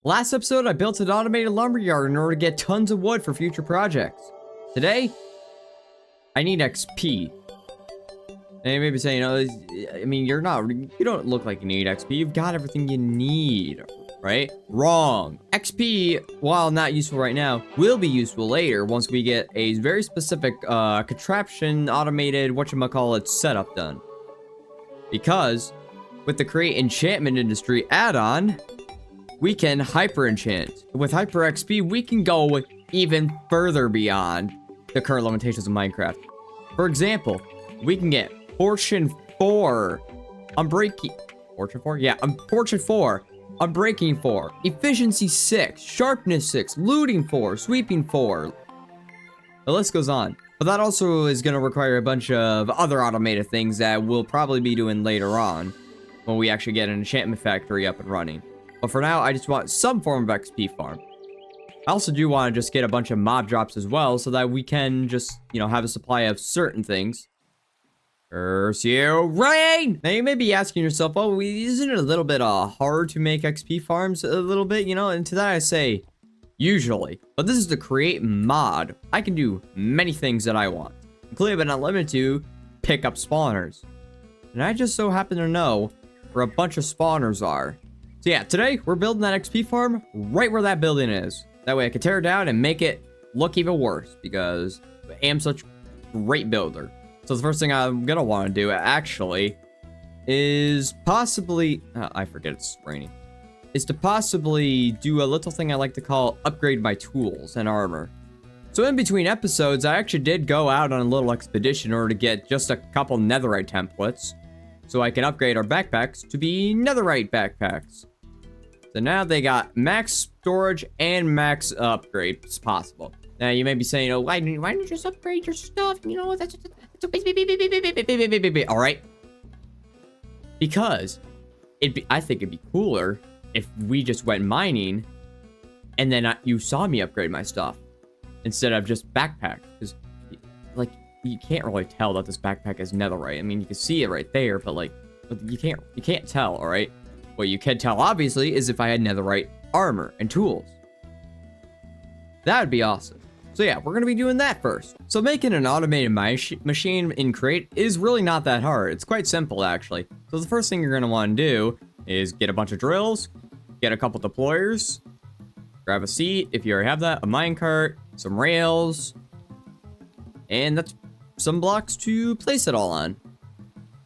Last episode, I built an automated lumberyard in order to get tons of wood for future projects. Today, I need XP. And you may be saying, I mean, you don't look like you need XP. You've got everything you need, right? Wrong. XP, while not useful right now, will be useful later once we get a very specific contraption, automated, whatchamacallit, setup done. Because with the Create Enchantment Industry add-on, we can hyper enchant. With hyper XP, we can go even further beyond the current limitations of Minecraft. For example, we can get Fortune 4, Unbreaking. Fortune 4? Yeah, Fortune 4, Unbreaking 4, Efficiency 6, Sharpness 6, Looting 4, Sweeping 4. The list goes on. But that also is going to require a bunch of other automated things that we'll probably be doing later on when we actually get an enchantment factory up and running. But for now, I just want some form of XP farm. I also do want to just get a bunch of mob drops as well so that we can just, have a supply of certain things. Curse you, rain! Now you may be asking yourself, oh, isn't it a little bit hard to make XP farms a little bit, And to that I say, usually. But this is the create mod. I can do many things that I want, including but not limited to pick up spawners. And I just so happen to know where a bunch of spawners are. So yeah, today we're building that XP farm right where that building is. That way I can tear it down and make it look even worse because I am such a great builder. So the first thing I'm gonna want to do actually is possibly, I forget it's raining, is to possibly do a little thing I like to call upgrade my tools and armor. So in between episodes, I actually did go out on a little expedition in order to get just a couple netherite templates so I can upgrade our backpacks to be netherite backpacks. So now they got max storage and max upgrades possible. Now you may be saying, oh, why don't you just upgrade your stuff? That's all right. Because I think it'd be cooler if we just went mining and then you saw me upgrade my stuff instead of just backpack. Because you can't really tell that this backpack is netherite. I mean, you can see it right there, but you can't tell, all right? What you can tell, obviously, is if I had netherite armor and tools. That would be awesome. So yeah, we're going to be doing that first. So making an automated machine in Create is really not that hard. It's quite simple, actually. So the first thing you're going to want to do is get a bunch of drills, get a couple deployers, grab a seat, if you already have that, a minecart, some rails, and that's some blocks to place it all on.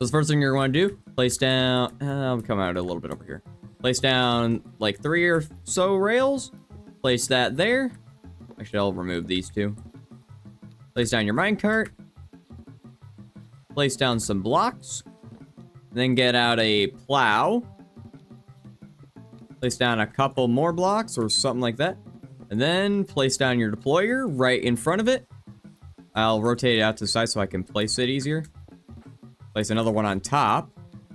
So the first thing you're going to do, place down, I'll come out a little bit over here. Place down like 3 or so rails. Place that there. Actually, I'll remove these two. Place down your minecart. Place down some blocks. Then get out a plow. Place down a couple more blocks or something like that. And then place down your deployer right in front of it. I'll rotate it out to the side so I can place it easier. Place another one on top.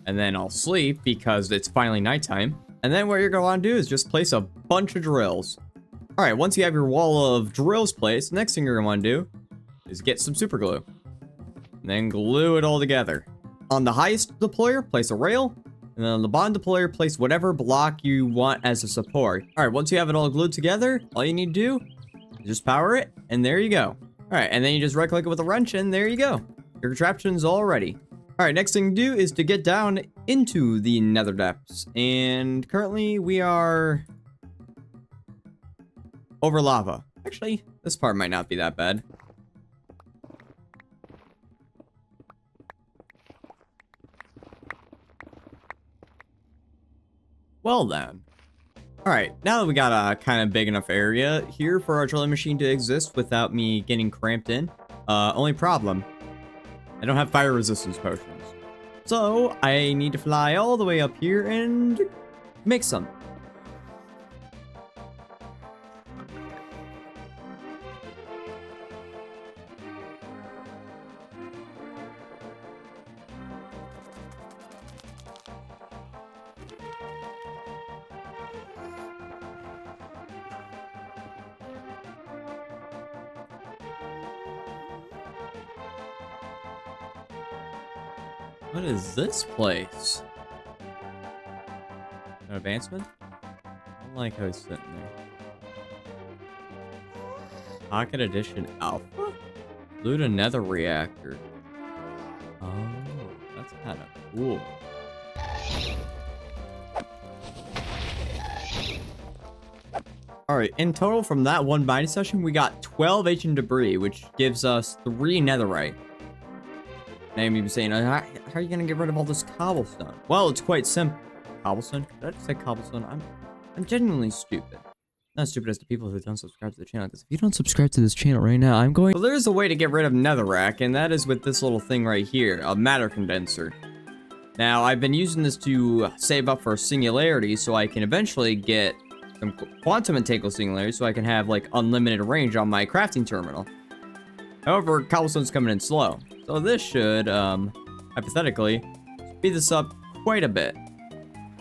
And then I'll sleep because it's finally nighttime. And then what you're going to want to do is just place a bunch of drills. Alright, once you have your wall of drills placed, the next thing you're going to want to do is get some super glue. And then glue it all together. On the highest deployer, place a rail. And then on the bottom deployer, place whatever block you want as a support. Alright, once you have it all glued together, all you need to do is just power it, and there you go. Alright, and then you just right click it with a wrench, and there you go. Your contraption's all ready. Alright, next thing to do is to get down into the nether depths. And currently we are over lava. Actually, this part might not be that bad. Well then. Alright, now that we got a kind of big enough area here for our drilling machine to exist without me getting cramped in. Only problem, I don't have fire resistance potions. So, I need to fly all the way up here and make some. What is this place? An advancement? don't like how he's sitting there. Pocket Edition Alpha? Loot a nether reactor. Oh, that's kind of cool. Alright, in total from that one mining session, we got 12 ancient debris, which gives us 3 netherite. Now you may be saying, how are you going to get rid of all this cobblestone? Well, it's quite simple. Cobblestone? Did I just say cobblestone? I'm genuinely stupid. Not stupid as the people who don't subscribe to the channel, because if you don't subscribe to this channel right now, I'm going... Well, there's a way to get rid of netherrack, and that is with this little thing right here, a matter condenser. Now, I've been using this to save up for singularity, so I can eventually get some quantum entangled singularity, so I can have, like, unlimited range on my crafting terminal. However, cobblestone's coming in slow. So this should, hypothetically, speed this up quite a bit.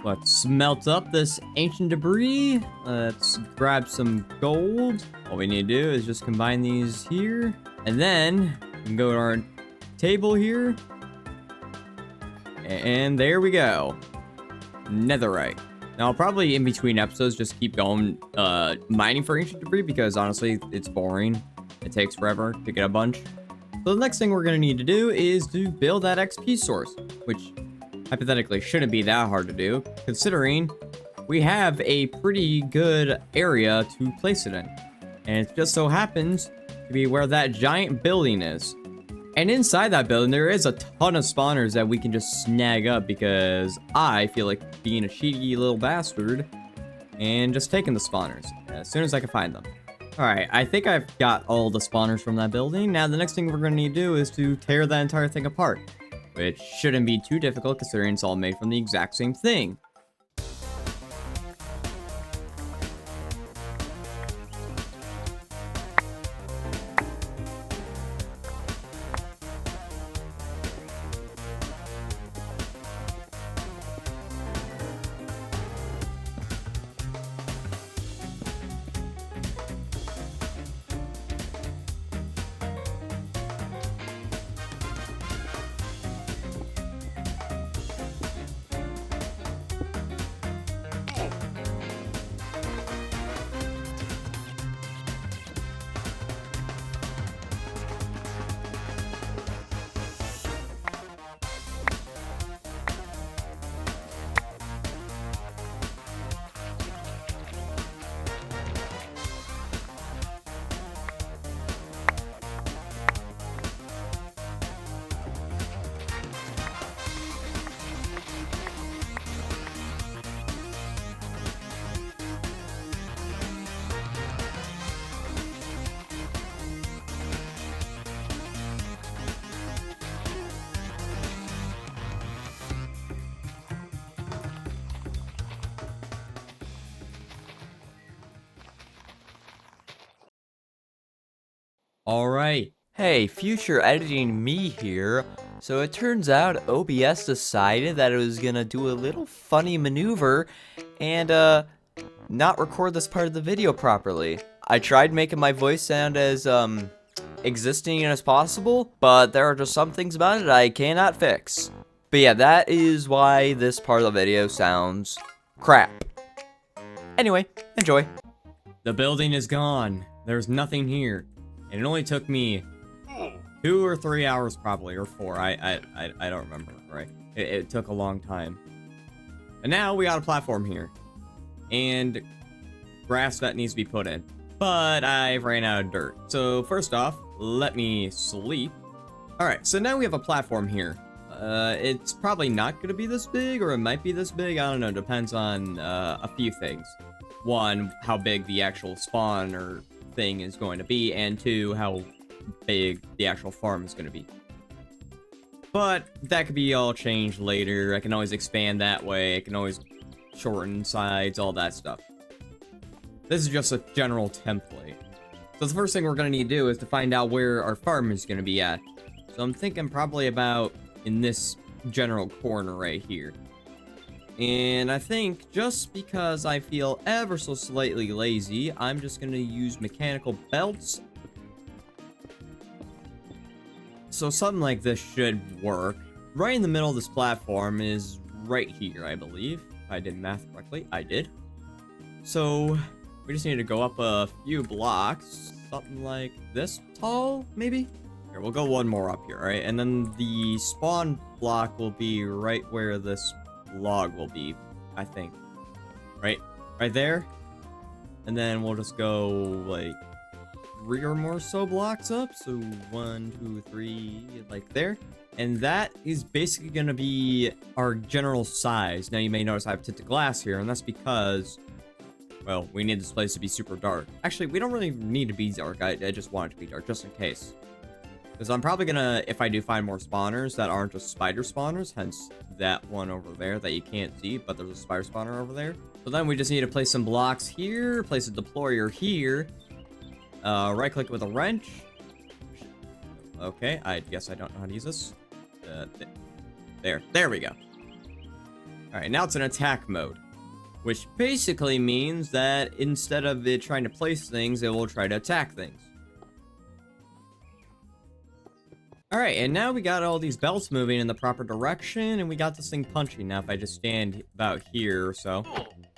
Let's smelt up this ancient debris. Let's grab some gold. All we need to do is just combine these here. And then we can go to our table here. And there we go. Netherite. Now, I'll probably in between episodes just keep going mining for ancient debris because honestly, it's boring. It takes forever to get a bunch. So the next thing we're going to need to do is to build that XP source, which hypothetically shouldn't be that hard to do, considering we have a pretty good area to place it in. And it just so happens to be where that giant building is. And inside that building, there is a ton of spawners that we can just snag up because I feel like being a cheeky little bastard and just taking the spawners as soon as I can find them. Alright, I think I've got all the spawners from that building. Now, the next thing we're going to need to do is to tear that entire thing apart, which shouldn't be too difficult considering it's all made from the exact same thing. Alright. Hey, future editing me here. So it turns out OBS decided that it was gonna do a little funny maneuver and not record this part of the video properly. I tried making my voice sound as existing as possible, but there are just some things about it I cannot fix. But yeah, that is why this part of the video sounds crap. Anyway, enjoy. The building is gone. There's nothing here. And it only took me 2 or 3 hours probably, or 4. I don't remember, right? It took a long time. And now we got a platform here. And grass that needs to be put in. But I ran out of dirt. So first off, let me sleep. Alright, so now we have a platform here. It's probably not going to be this big, or it might be this big. I don't know. Depends on a few things. One, how big the actual spawn or thing is going to be, and 2, how big the actual farm is going to be. But that could be all changed later. I can always expand that way. I can always shorten sides, all that stuff. This is just a general template. So the first thing we're going to need to do is to find out where our farm is going to be at. So I'm thinking probably about in this general corner right here. And I think just because I feel ever so slightly lazy, I'm just going to use mechanical belts. So something like this should work. Right in the middle of this platform is right here, I believe. If I did math correctly, I did. So we just need to go up a few blocks, something like this tall, maybe? Here, we'll go one more up here, all right? And then the spawn block will be right where this log will be, I think. Right there. And then we'll just go like 3 or more so blocks up. So 1, 2, 3, like there. And that is basically going to be our general size. Now you may notice I have tinted glass here, and that's because, well, we need this place to be super dark. Actually, we don't really need to be dark. I just want it to be dark, just in case. Because I'm probably going to, if I do find more spawners that aren't just spider spawners, hence that one over there that you can't see, but there's a spider spawner over there. So then we just need to place some blocks here, place a deployer here, right-click with a wrench. Okay, I guess I don't know how to use this. There we go. Alright, now it's in attack mode, which basically means that instead of it trying to place things, it will try to attack things. Alright, and now we got all these belts moving in the proper direction, and we got this thing punching. Now if I just stand about here or so,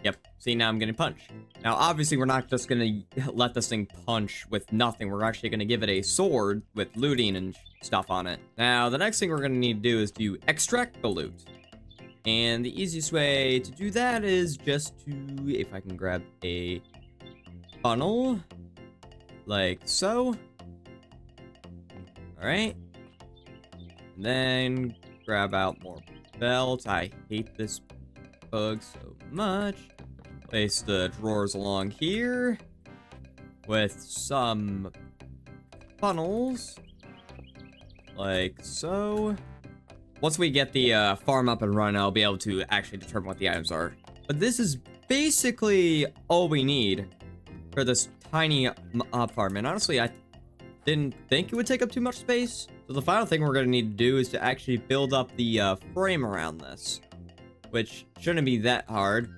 yep, see, now I'm getting punched. Now obviously we're not just gonna let this thing punch with nothing, we're actually gonna give it a sword with looting and stuff on it. Now the next thing we're gonna need to do is to extract the loot. And the easiest way to do that is just to, if I can grab a funnel, like so. Alright. And then grab out more belts. I hate this bug so much. Place the drawers along here with some funnels, like so. Once we get the farm up and running, I'll be able to actually determine what the items are. But this is basically all we need for this tiny farm. And honestly, I didn't think it would take up too much space. So the final thing we're going to need to do is to actually build up the frame around this, which shouldn't be that hard,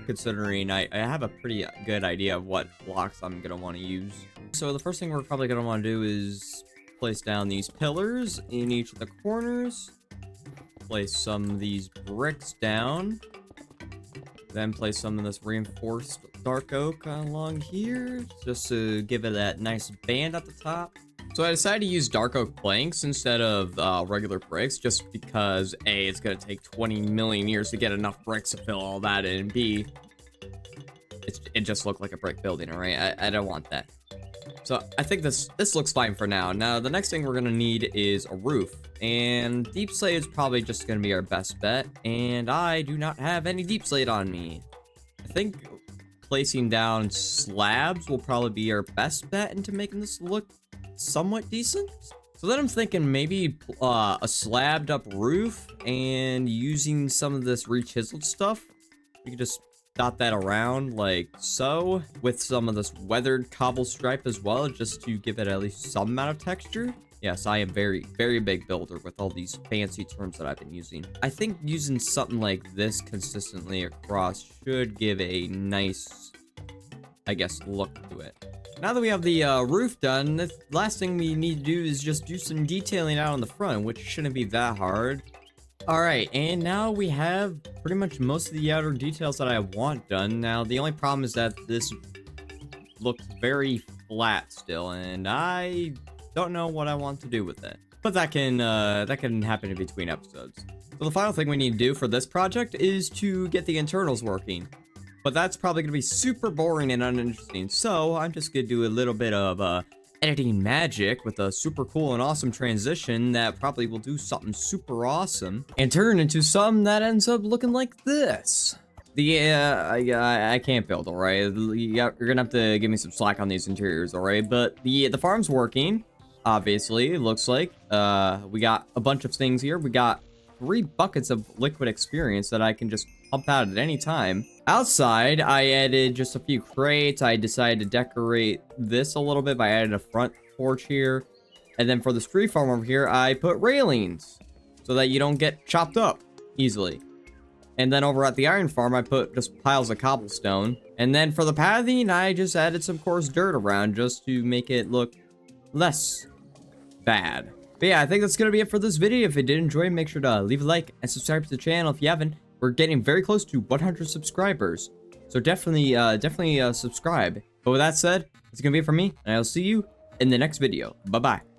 considering I have a pretty good idea of what blocks I'm going to want to use. So the first thing we're probably going to want to do is place down these pillars in each of the corners. Place some of these bricks down. Then place some of this reinforced dark oak along here, just to give it that nice band at the top. So I decided to use dark oak planks instead of regular bricks, just because A, it's going to take 20 million years to get enough bricks to fill all that in, and B, it just looked like a brick building, alright? I don't want that. So I think this looks fine for now. Now the next thing we're gonna need is a roof, and deep slate is probably just gonna be our best bet, and I do not have any deep slate on me. I think placing down slabs will probably be our best bet into making this look somewhat decent. So then I'm thinking maybe a slabbed up roof, and using some of this re-chiseled stuff, we could just dot that around like so, with some of this weathered cobble stripe as well, just to give it at least some amount of texture. Yes, I am very big builder with all these fancy terms that I've been using. I think using something like this consistently across should give a nice, I guess, look to it. Now that we have the roof done, the last thing we need to do is just do some detailing out on the front, which shouldn't be that hard. Alright, and now we have pretty much most of the outer details that I want done. Now, the only problem is that this looks very flat still, and I don't know what I want to do with it. But that can happen in between episodes. So the final thing we need to do for this project is to get the internals working. But that's probably going to be super boring and uninteresting, so I'm just going to do a little bit of editing magic with a super cool and awesome transition that probably will do something super awesome and turn into something that ends up looking like this. I can't build, alright? You're gonna have to give me some slack on these interiors, alright? But the farm's working, obviously, it looks like. We got a bunch of things here. We got 3 buckets of liquid experience that I can just pump out at any time. Outside, I added just a few crates. I decided to decorate this a little bit by adding a front porch here. And then for the street farm over here, I put railings so that you don't get chopped up easily. And then over at the iron farm, I put just piles of cobblestone. And then for the pathing, I just added some coarse dirt around just to make it look less bad. But yeah, I think that's going to be it for this video. If you did enjoy, make sure to leave a like and subscribe to the channel if you haven't. We're getting very close to 100 subscribers. So definitely subscribe. But with that said, it's gonna be it from me, and I'll see you in the next video. Bye bye.